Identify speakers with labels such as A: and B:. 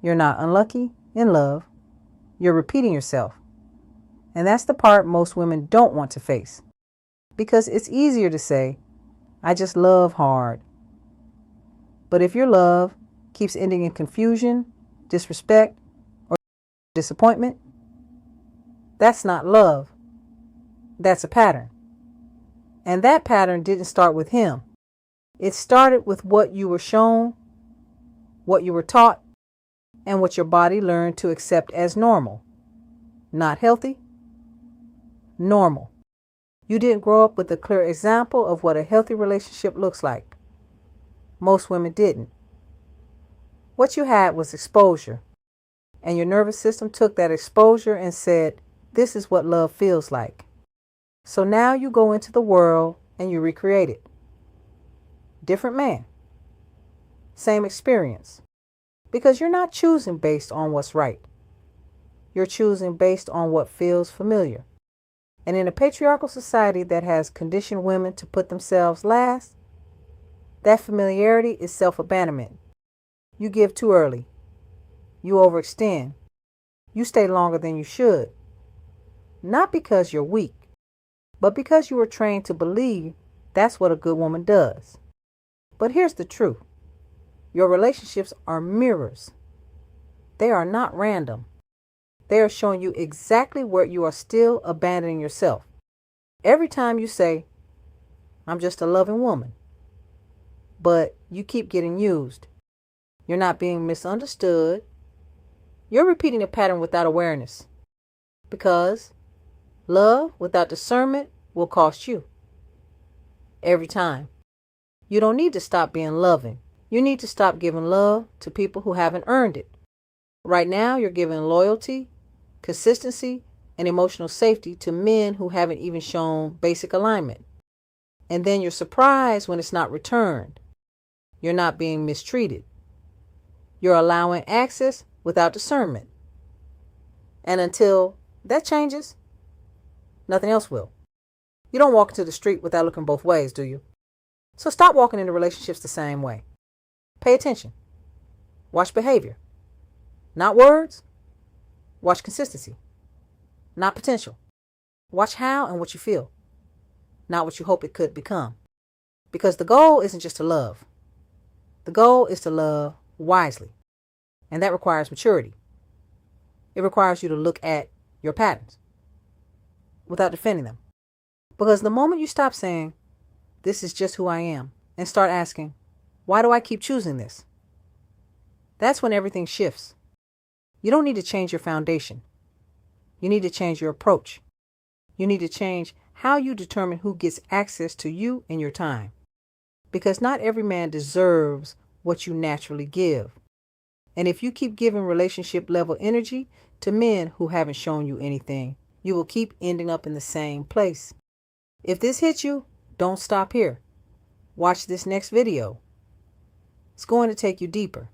A: You're not unlucky in love. You're repeating yourself. And that's the part most women don't want to face. Because it's easier to say, I just love hard. But if your love keeps ending in confusion, disrespect, or disappointment, that's not love. That's a pattern. And that pattern didn't start with him. It started with what you were shown, what you were taught, and what your body learned to accept as normal. Not healthy, normal. You didn't grow up with a clear example of what a healthy relationship looks like. Most women didn't. What you had was exposure, and your nervous system took that exposure and said, this is what love feels like. So now you go into the world and you recreate it. Different man. Same experience. Because you're not choosing based on what's right. You're choosing based on what feels familiar. And in a patriarchal society that has conditioned women to put themselves last, that familiarity is self-abandonment. You give too early. You overextend. You stay longer than you should. Not because you're weak, but because you were trained to believe that's what a good woman does. But here's the truth. Your relationships are mirrors. They are not random. They are showing you exactly where you are still abandoning yourself. Every time you say, I'm just a loving woman, but you keep getting used. You're not being misunderstood. You're repeating a pattern without awareness. Because love without discernment will cost you. Every time. You don't need to stop being loving. You need to stop giving love to people who haven't earned it. Right now, you're giving loyalty, consistency, and emotional safety to men who haven't even shown basic alignment. And then you're surprised when it's not returned. You're not being mistreated. You're allowing access without discernment. And until that changes, nothing else will. You don't walk into the street without looking both ways, do you? So stop walking into relationships the same way. Pay attention. Watch behavior. Not words. Watch consistency. Not potential. Watch how and what you feel. Not what you hope it could become. Because the goal isn't just to love. The goal is to love wisely. And that requires maturity. It requires you to look at your patterns without defending them. Because the moment you stop saying, this is just who I am, and start asking, why do I keep choosing this? That's when everything shifts. You don't need to change your foundation. You need to change your approach. You need to change how you determine who gets access to you in your time. Because not every man deserves what you naturally give. And if you keep giving relationship level energy to men who haven't shown you anything, you will keep ending up in the same place. If this hits you, don't stop here. Watch this next video. It's going to take you deeper.